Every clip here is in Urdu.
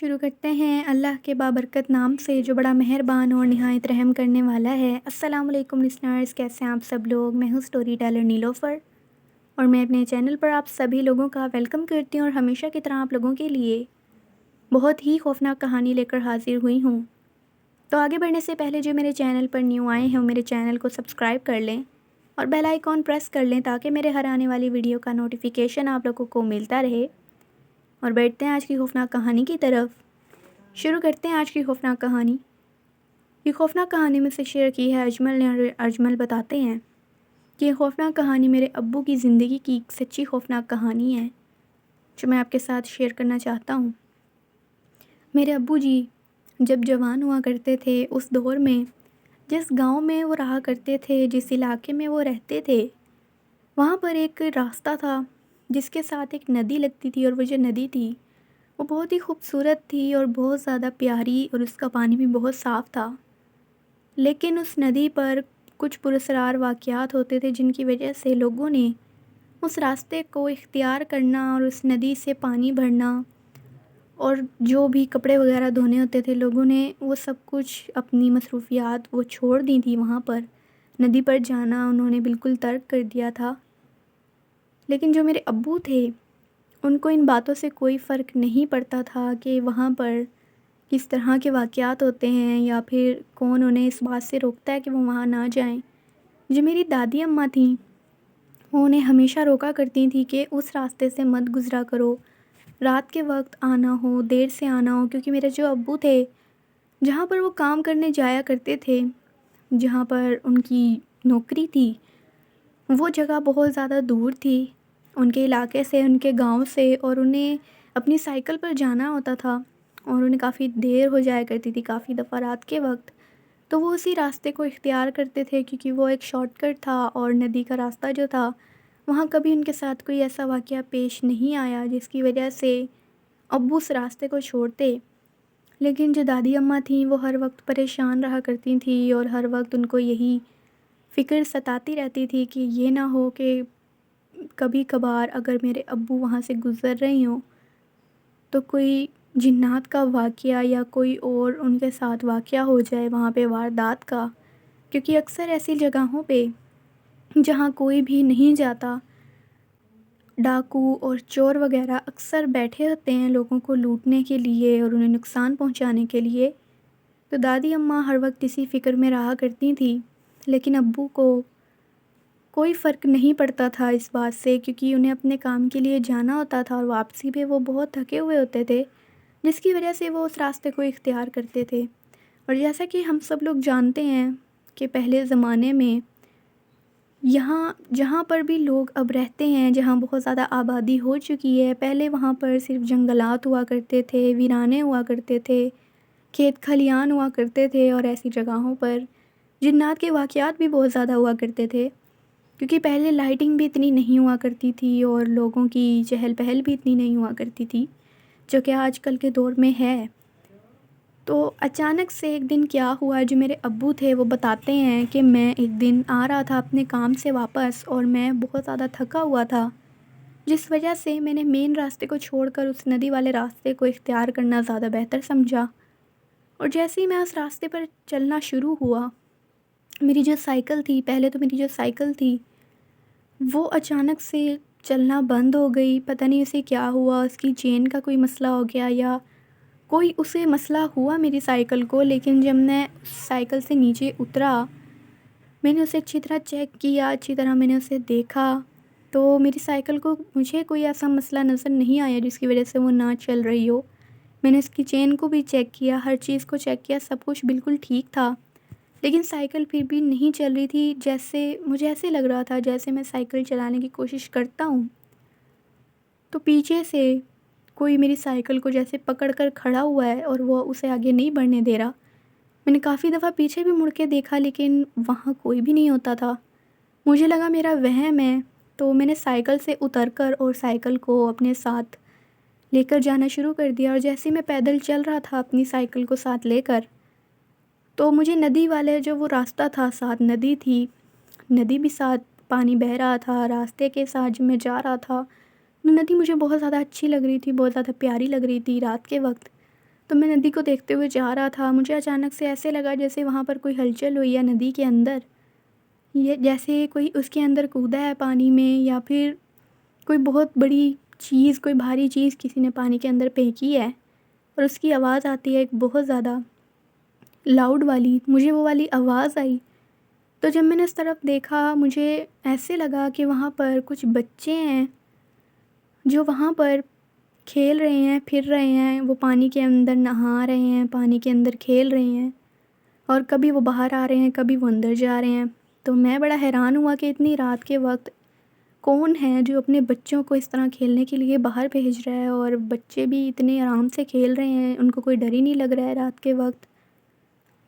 شروع کرتے ہیں اللہ کے بابرکت نام سے جو بڑا مہربان اور نہایت رحم کرنے والا ہے۔ السلام علیکم لسنرز، کیسے ہیں آپ سب لوگ؟ میں ہوں سٹوری ٹیلر نیلوفر اور میں اپنے چینل پر آپ سبھی لوگوں کا ویلکم کرتی ہوں اور ہمیشہ کی طرح آپ لوگوں کے لیے بہت ہی خوفناک کہانی لے کر حاضر ہوئی ہوں۔ تو آگے بڑھنے سے پہلے جو میرے چینل پر نیو آئے ہیں وہ میرے چینل کو سبسکرائب کر لیں اور بیل آئیکن پریس کر لیں تاکہ میرے ہر آنے والی ویڈیو کا نوٹیفیکیشن آپ لوگوں کو ملتا رہے۔ اور بیٹھتے ہیں آج کی خوفناک کہانی کی طرف۔ شروع کرتے ہیں آج کی خوفناک کہانی۔ یہ خوفناک کہانی میں سے شیئر کی ہے اجمل نے، اور اجمل بتاتے ہیں کہ یہ خوفناک کہانی میرے ابو کی زندگی کی ایک سچی خوفناک کہانی ہے جو میں آپ کے ساتھ شیئر کرنا چاہتا ہوں۔ میرے ابو جی جب جوان ہوا کرتے تھے، اس دور میں جس گاؤں میں وہ رہا کرتے تھے، جس علاقے میں وہ رہتے تھے، وہاں پر ایک راستہ تھا جس کے ساتھ ایک ندی لگتی تھی، اور وہ جو ندی تھی وہ بہت ہی خوبصورت تھی اور بہت زیادہ پیاری، اور اس کا پانی بھی بہت صاف تھا۔ لیکن اس ندی پر کچھ پراسرار واقعات ہوتے تھے جن کی وجہ سے لوگوں نے اس راستے کو اختیار کرنا اور اس ندی سے پانی بھرنا، اور جو بھی کپڑے وغیرہ دھونے ہوتے تھے لوگوں نے وہ سب کچھ اپنی مصروفیات وہ چھوڑ دی تھی، وہاں پر ندی پر جانا انہوں نے بالکل ترک کر دیا تھا۔ لیکن جو میرے ابو تھے ان کو ان باتوں سے کوئی فرق نہیں پڑتا تھا کہ وہاں پر کس طرح کے واقعات ہوتے ہیں یا پھر کون انہیں اس بات سے روکتا ہے کہ وہ وہاں نہ جائیں۔ جو میری دادی اماں تھیں وہ انہیں ہمیشہ روکا کرتی تھیں کہ اس راستے سے مت گزرا کرو، رات کے وقت آنا ہو، دیر سے آنا ہو، کیونکہ میرے جو ابو تھے جہاں پر وہ کام کرنے جایا کرتے تھے، جہاں پر ان کی نوکری تھی، وہ جگہ بہت زیادہ دور تھی ان کے علاقے سے، ان کے گاؤں سے، اور انہیں اپنی سائیکل پر جانا ہوتا تھا اور انہیں کافی دیر ہو جایا کرتی تھی کافی دفعہ رات کے وقت۔ تو وہ اسی راستے کو اختیار کرتے تھے کیونکہ وہ ایک شارٹ کٹ تھا، اور ندی کا راستہ جو تھا وہاں کبھی ان کے ساتھ کوئی ایسا واقعہ پیش نہیں آیا جس کی وجہ سے ابو اس راستے کو چھوڑتے۔ لیکن جو دادی اماں تھیں وہ ہر وقت پریشان رہا کرتی تھیں اور ہر وقت ان کو یہی فکر ستاتی رہتی تھی کہ یہ نہ ہو کہ کبھی کبھار اگر میرے ابو وہاں سے گزر رہے ہوں تو کوئی جنات کا واقعہ یا کوئی اور ان کے ساتھ واقعہ ہو جائے وہاں پہ واردات کا، کیونکہ اکثر ایسی جگہوں پہ جہاں کوئی بھی نہیں جاتا ڈاکو اور چور وغیرہ اکثر بیٹھے ہوتے ہیں لوگوں کو لوٹنے کے لیے اور انہیں نقصان پہنچانے کے لیے۔ تو دادی اماں ہر وقت اسی فکر میں رہا کرتی تھیں، لیکن ابو کو کوئی فرق نہیں پڑتا تھا اس بات سے، کیونکہ انہیں اپنے کام کے لیے جانا ہوتا تھا اور واپسی پہ وہ بہت تھکے ہوئے ہوتے تھے، جس کی وجہ سے وہ اس راستے کو اختیار کرتے تھے۔ اور جیسا کہ ہم سب لوگ جانتے ہیں کہ پہلے زمانے میں یہاں جہاں پر بھی لوگ اب رہتے ہیں، جہاں بہت زیادہ آبادی ہو چکی ہے، پہلے وہاں پر صرف جنگلات ہوا کرتے تھے، ویرانے ہوا کرتے تھے، کھیت کھلیان ہوا کرتے تھے، اور ایسی جگہوں پر جنات کے واقعات بھی بہت زیادہ ہوا کرتے تھے، کیونکہ پہلے لائٹنگ بھی اتنی نہیں ہوا کرتی تھی اور لوگوں کی چہل پہل بھی اتنی نہیں ہوا کرتی تھی جو کہ آج کل کے دور میں ہے۔ تو اچانک سے ایک دن کیا ہوا، جو میرے ابو تھے وہ بتاتے ہیں کہ میں ایک دن آ رہا تھا اپنے کام سے واپس اور میں بہت زیادہ تھکا ہوا تھا، جس وجہ سے میں نے مین راستے کو چھوڑ کر اس ندی والے راستے کو اختیار کرنا زیادہ بہتر سمجھا۔ اور جیسے ہی میں اس راستے پر چلنا شروع ہوا، میری جو سائیکل تھی، پہلے تو میری جو سائیکل تھی وہ اچانک سے چلنا بند ہو گئی، پتہ نہیں اسے کیا ہوا، اس کی چین کا کوئی مسئلہ ہو گیا یا کوئی اسے مسئلہ ہوا میری سائیکل کو۔ لیکن جب میں سائیکل سے نیچے اترا، میں نے اسے اچھی طرح چیک کیا، اچھی طرح میں نے اسے دیکھا، تو میری سائیکل کو مجھے کوئی ایسا مسئلہ نظر نہیں آیا جس کی وجہ سے وہ نہ چل رہی ہو۔ میں نے اس کی چین کو بھی چیک کیا، ہر چیز کو چیک کیا، سب کچھ بالکل ٹھیک تھا، لیکن سائیکل پھر بھی نہیں چل رہی تھی۔ جیسے مجھے ایسے لگ رہا تھا جیسے میں سائیکل چلانے کی کوشش کرتا ہوں تو پیچھے سے کوئی میری سائیکل کو جیسے پکڑ کر کھڑا ہوا ہے اور وہ اسے آگے نہیں بڑھنے دے رہا۔ میں نے کافی دفعہ پیچھے بھی مڑ کے دیکھا لیکن وہاں کوئی بھی نہیں ہوتا تھا۔ مجھے لگا میرا وہم ہے، تو میں نے سائیکل سے اتر کر اور سائیکل کو اپنے ساتھ لے کر جانا شروع کر دیا، اور جیسے میں پیدل چل رہا تھا اپنی سائیکل کو ساتھ لے کر، تو مجھے ندی والے جو وہ راستہ تھا، ساتھ ندی تھی، ندی بھی ساتھ پانی بہہ رہا تھا، راستے کے ساتھ جو میں جا رہا تھا ندی مجھے بہت زیادہ اچھی لگ رہی تھی، بہت زیادہ پیاری لگ رہی تھی رات کے وقت۔ تو میں ندی کو دیکھتے ہوئے جا رہا تھا، مجھے اچانک سے ایسے لگا جیسے وہاں پر کوئی ہلچل ہوئی ہے ندی کے اندر، یہ جیسے کوئی اس کے اندر کودا ہے پانی میں، یا پھر کوئی بہت بڑی چیز، کوئی بھاری چیز کسی نے پانی کے اندر پھینکی ہے، اور اس کی آواز آتی ہے ایک بہت زیادہ لاؤڈ والی، مجھے وہ والی آواز آئی۔ تو جب میں نے اس طرف دیکھا مجھے ایسے لگا کہ وہاں پر کچھ بچے ہیں جو وہاں پر کھیل رہے ہیں، پھر رہے ہیں، وہ پانی کے اندر نہا رہے ہیں، پانی کے اندر کھیل رہے ہیں، اور کبھی وہ باہر آ رہے ہیں، کبھی وہ اندر جا رہے ہیں۔ تو میں بڑا حیران ہوا کہ اتنی رات کے وقت کون ہے جو اپنے بچوں کو اس طرح کھیلنے کے لیے باہر بھیج رہا ہے، اور بچے بھی اتنے آرام سے کھیل رہے ہیں، ان کو کوئی ڈر ہی نہیں لگ رہا ہے رات کے وقت۔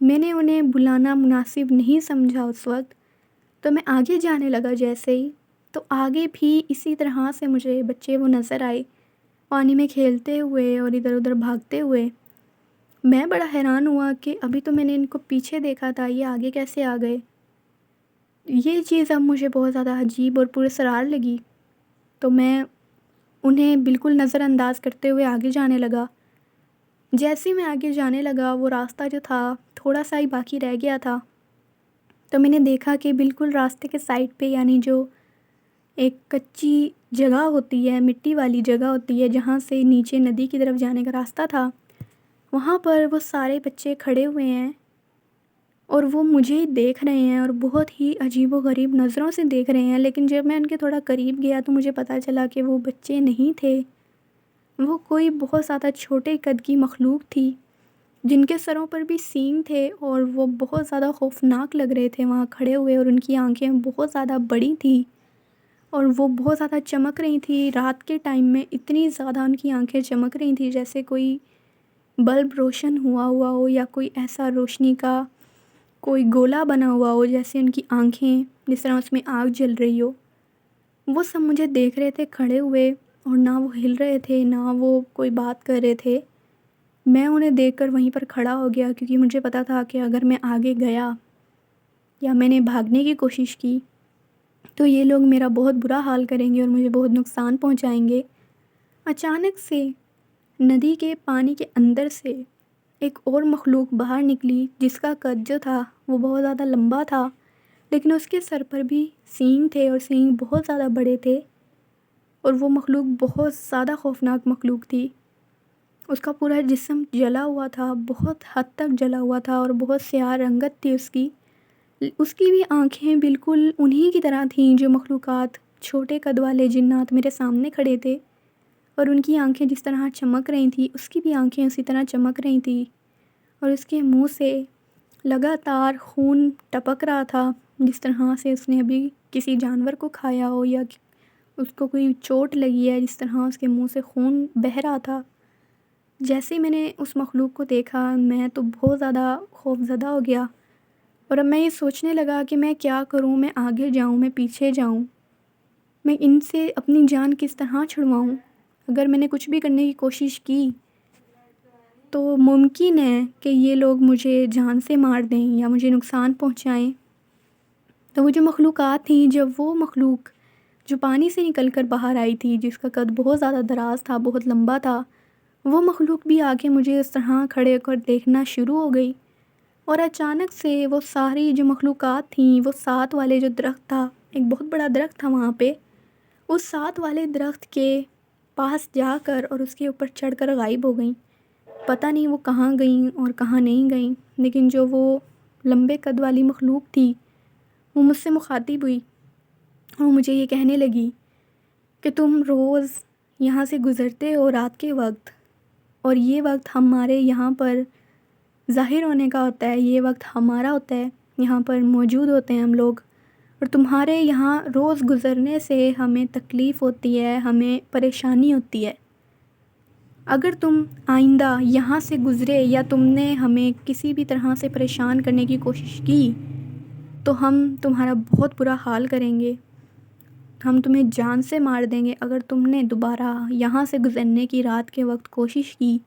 میں نے انہیں بلانا مناسب نہیں سمجھا اس وقت، تو میں آگے جانے لگا جیسے ہی، تو آگے بھی اسی طرح سے مجھے بچے وہ نظر آئے، پانی میں کھیلتے ہوئے اور ادھر ادھر بھاگتے ہوئے۔ میں بڑا حیران ہوا کہ ابھی تو میں نے ان کو پیچھے دیکھا تھا، یہ آگے کیسے آ گئے؟ یہ چیز اب مجھے بہت زیادہ عجیب اور پراسرار لگی، تو میں انہیں بالکل نظر انداز کرتے ہوئے آگے جانے لگا۔ جیسے ہی میں آگے جانے لگا، وہ راستہ جو تھا تھوڑا سا ہی باقی رہ گیا تھا، تو میں نے دیکھا کہ بالکل راستے کے سائڈ پہ، یعنی جو ایک کچی جگہ ہوتی ہے، مٹی والی جگہ ہوتی ہے جہاں سے نیچے ندی کی طرف جانے کا راستہ تھا، وہاں پر وہ سارے بچے کھڑے ہوئے ہیں اور وہ مجھے ہی دیکھ رہے ہیں، اور بہت ہی عجیب و غریب نظروں سے دیکھ رہے ہیں۔ لیکن جب میں ان کے تھوڑا قریب گیا تو مجھے پتہ چلا کہ وہ بچے نہیں تھے، وہ کوئی بہت زیادہ چھوٹے قد کی مخلوق تھی، جن کے سروں پر بھی سینگ تھے، اور وہ بہت زیادہ خوفناک لگ رہے تھے وہاں کھڑے ہوئے، اور ان کی آنکھیں بہت زیادہ بڑی تھیں اور وہ بہت زیادہ چمک رہی تھی۔ رات کے ٹائم میں اتنی زیادہ ان کی آنکھیں چمک رہی تھیں جیسے کوئی بلب روشن ہوا ہو، یا کوئی ایسا روشنی کا کوئی گولا بنا ہوا ہو، جیسے ان کی آنکھیں جس طرح اس میں آگ جل رہی ہو۔ وہ سب مجھے دیکھ رہے تھے کھڑے ہوئے، اور نہ وہ ہل رہے تھے، نہ وہ کوئی بات کر رہے تھے۔ میں انہیں دیکھ کر وہیں پر کھڑا ہو گیا، کیونکہ مجھے پتا تھا کہ اگر میں آگے گیا یا میں نے بھاگنے کی کوشش کی تو یہ لوگ میرا بہت برا حال کریں گے اور مجھے بہت نقصان پہنچائیں گے۔ اچانک سے ندی کے پانی کے اندر سے ایک اور مخلوق باہر نکلی، جس کا قد جو تھا وہ بہت زیادہ لمبا تھا، لیکن اس کے سر پر بھی سینگ تھے، اور سینگ بہت زیادہ بڑے تھے، اور وہ مخلوق بہت زیادہ خوفناک مخلوق تھی۔ اس کا پورا جسم جلا ہوا تھا، بہت حد تک جلا ہوا تھا، اور بہت سیاہ رنگت تھی اس کی۔ اس کی بھی آنکھیں بالکل انہی کی طرح تھیں جو مخلوقات، چھوٹے قد والے جنات میرے سامنے کھڑے تھے، اور ان کی آنکھیں جس طرح چمک رہی تھیں، اس کی بھی آنکھیں اسی طرح چمک رہی تھیں، اور اس کے منہ سے لگاتار خون ٹپک رہا تھا، جس طرح سے اس نے ابھی کسی جانور کو کھایا ہو، یا اس کو کوئی چوٹ لگی ہے، جس طرح اس کے منہ سے خون بہہ رہا تھا۔ جیسے ہی میں نے اس مخلوق کو دیکھا، میں تو بہت زیادہ خوفزدہ ہو گیا، اور اب میں یہ سوچنے لگا کہ میں کیا کروں، میں آگے جاؤں، میں پیچھے جاؤں، میں ان سے اپنی جان کس طرح چھڑواؤں۔ اگر میں نے کچھ بھی کرنے کی کوشش کی تو ممکن ہے کہ یہ لوگ مجھے جان سے مار دیں یا مجھے نقصان پہنچائیں۔ تو وہ جو مخلوقات تھیں، جب وہ مخلوق جو پانی سے نکل کر باہر آئی تھی، جس کا قد بہت زیادہ دراز تھا، بہت لمبا تھا، وہ مخلوق بھی آ کے مجھے اس طرح کھڑے ہو کر دیکھنا شروع ہو گئی، اور اچانک سے وہ ساری جو مخلوقات تھیں، وہ ساتھ والے جو درخت تھا، ایک بہت بڑا درخت تھا وہاں پہ، اس ساتھ والے درخت کے پاس جا کر اور اس کے اوپر چڑھ کر غائب ہو گئیں۔ پتہ نہیں وہ کہاں گئیں اور کہاں نہیں گئیں، لیکن جو وہ لمبے قد والی مخلوق تھی وہ مجھ سے مخاطب ہوئی، اور مجھے یہ کہنے لگی کہ تم روز یہاں سے گزرتے ہو رات کے وقت، اور یہ وقت ہمارے یہاں پر ظاہر ہونے کا ہوتا ہے، یہ وقت ہمارا ہوتا ہے، یہاں پر موجود ہوتے ہیں ہم لوگ، اور تمہارے یہاں روز گزرنے سے ہمیں تکلیف ہوتی ہے، ہمیں پریشانی ہوتی ہے۔ اگر تم آئندہ یہاں سے گزرے یا تم نے ہمیں کسی بھی طرح سے پریشان کرنے کی کوشش کی تو ہم تمہارا بہت برا حال کریں گے، ہم تمہیں جان سے مار دیں گے اگر تم نے دوبارہ یہاں سے گزرنے کی رات کے وقت کوشش کی،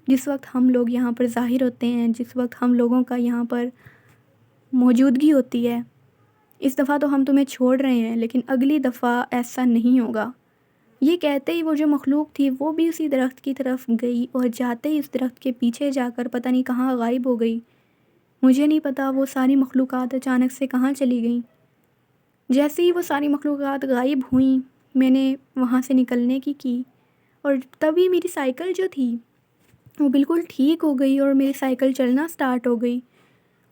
جس وقت ہم لوگ یہاں پر ظاہر ہوتے ہیں، جس وقت ہم لوگوں کا یہاں پر موجودگی ہوتی ہے۔ اس دفعہ تو ہم تمہیں چھوڑ رہے ہیں، لیکن اگلی دفعہ ایسا نہیں ہوگا، یہ کہتے ہی وہ جو مخلوق تھی وہ بھی اسی درخت کی طرف گئی اور جاتے ہی اس درخت کے پیچھے جا کر پتہ نہیں کہاں غائب ہو گئی۔ مجھے نہیں پتا وہ ساری مخلوقات اچانک سے کہاں چلی گئیں۔ جیسے ہی وہ ساری مخلوقات غائب ہوئیں میں نے وہاں سے نکلنے کی اور تبھی میری سائیکل جو تھی وہ بالکل ٹھیک ہو گئی اور میری سائیکل چلنا سٹارٹ ہو گئی۔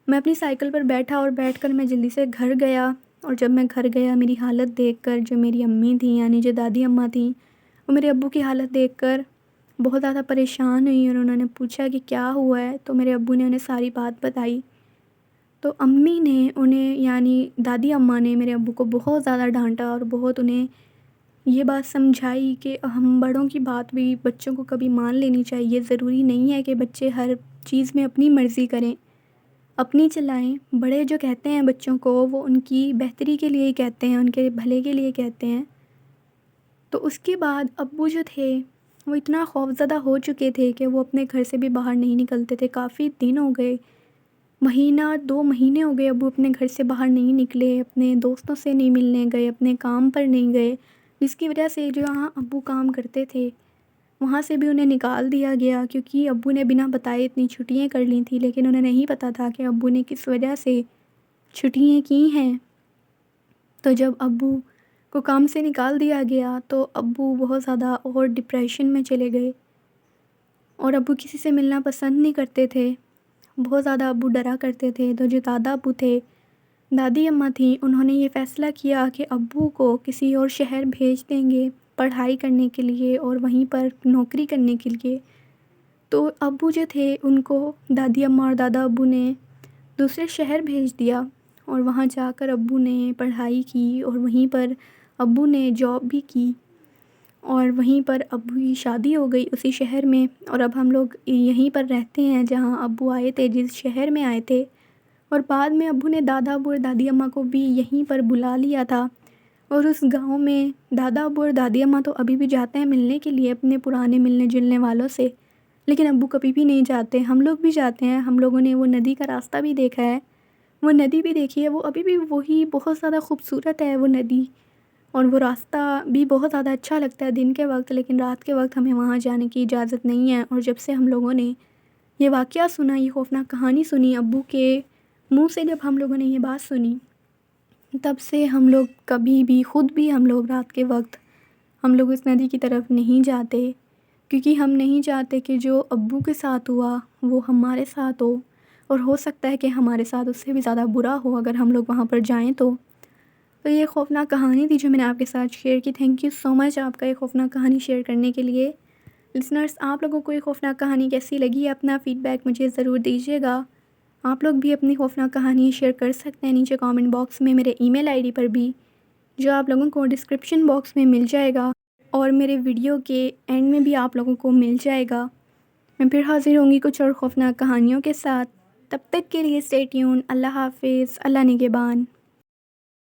میں اپنی سائیکل پر بیٹھا اور بیٹھ کر میں جلدی سے گھر گیا، اور جب میں گھر گیا میری حالت دیکھ کر جو میری امی تھیں یعنی جو دادی اماں تھیں وہ میرے ابو کی حالت دیکھ کر بہت زیادہ پریشان ہوئی اور انہوں نے پوچھا کہ کیا ہوا ہے، تو میرے ابو نے انہیں ساری بات بتائی۔ تو امی نے انہیں یعنی دادی اماں نے میرے ابو کو بہت زیادہ ڈانٹا اور بہت انہیں یہ بات سمجھائی کہ ہم بڑوں کی بات بھی بچوں کو کبھی مان لینی چاہیے، ضروری نہیں ہے کہ بچے ہر چیز میں اپنی مرضی کریں، اپنی چلائیں۔ بڑے جو کہتے ہیں بچوں کو وہ ان کی بہتری کے لیے ہی کہتے ہیں، ان کے بھلے کے لیے کہتے ہیں۔ تو اس کے بعد ابو جو تھے وہ اتنا خوفزدہ ہو چکے تھے کہ وہ اپنے گھر سے بھی باہر نہیں نکلتے تھے۔ کافی دن ہو گئے، مہینہ 2 مہینے ہو گئے ابو اپنے گھر سے باہر نہیں نکلے، اپنے دوستوں سے نہیں ملنے گئے، اپنے کام پر نہیں گئے، جس کی وجہ سے جہاں ابو کام کرتے تھے وہاں سے بھی انہیں نکال دیا گیا، کیونکہ ابو نے بنا بتائے اتنی چھٹیاں کر لی تھیں، لیکن انہیں نہیں پتہ تھا کہ ابو نے کس وجہ سے چھٹیاں کی ہیں۔ تو جب ابو کو کام سے نکال دیا گیا تو ابو بہت زیادہ اور ڈپریشن میں چلے گئے اور ابو کسی سے ملنا پسند نہیں کرتے تھے، بہت زیادہ ابو ڈرا کرتے تھے۔ تو جو دادا ابو تھے، دادی اماں تھیں، انہوں نے یہ فیصلہ کیا کہ ابو کو کسی اور شہر بھیج دیں گے پڑھائی کرنے کے لیے اور وہیں پر نوکری کرنے کے لیے۔ تو ابو جو تھے ان کو دادی اماں اور دادا ابو نے دوسرے شہر بھیج دیا، اور وہاں جا کر ابو نے پڑھائی کی اور وہیں پر ابو نے جاب بھی کی، اور وہیں پر ابو کی شادی ہو گئی اسی شہر میں، اور اب ہم لوگ یہیں پر رہتے ہیں جہاں ابو آئے تھے، جس شہر میں آئے تھے۔ اور بعد میں ابو نے دادا ابو اور دادی اماں کو بھی یہیں پر بلا لیا تھا، اور اس گاؤں میں دادا ابو اور دادی اماں تو ابھی بھی جاتے ہیں ملنے کے لیے اپنے پرانے ملنے جلنے والوں سے، لیکن ابو کبھی بھی نہیں جاتے۔ ہم لوگ بھی جاتے ہیں، ہم لوگوں نے وہ ندی کا راستہ بھی دیکھا ہے، وہ ندی بھی دیکھی ہے، وہ ابھی بھی وہی بہت زیادہ خوبصورت ہے وہ ندی، اور وہ راستہ بھی بہت زیادہ اچھا لگتا ہے دن کے وقت، لیکن رات کے وقت ہمیں وہاں جانے کی اجازت نہیں ہے۔ اور جب سے ہم لوگوں نے یہ واقعہ سنا، یہ خوفناک کہانی سنی ابو کے منہ سے، جب ہم لوگوں نے یہ بات سنی تب سے ہم لوگ کبھی بھی خود بھی ہم لوگ رات کے وقت ہم لوگ اس ندی کی طرف نہیں جاتے، کیونکہ ہم نہیں چاہتے کہ جو ابو کے ساتھ ہوا وہ ہمارے ساتھ ہو ہو سکتا ہے کہ ہمارے ساتھ اس سے بھی زیادہ برا ہو اگر ہم لوگ وہاں پر جائیں تو یہ خوفناک کہانی تھی جو میں نے آپ کے ساتھ شیئر کی۔ تھینک یو سو مچ آپ کا یہ خوفناک کہانی شیئر کرنے کے لیے۔ لسنرز، آپ لوگوں کو یہ خوفناک کہانی کیسی لگی؟ اپنا فیڈ بیک مجھے ضرور دیجیے گا۔ آپ لوگ بھی اپنی خوفناک کہانی شیئر کر سکتے ہیں نیچے کامنٹ باکس میں، میرے ای میل آئی ڈی پر بھی، جو آپ لوگوں کو ڈسکرپشن باکس میں مل جائے گا، اور میرے ویڈیو کے اینڈ میں بھی آپ لوگوں کو مل جائے گا۔ میں پھر حاضر ہوں گی کچھ اور خوفناک کہانیوں کے ساتھ، تب تک کے لیے اسٹے ٹیون۔ اللہ حافظ، اللہ نگہبان۔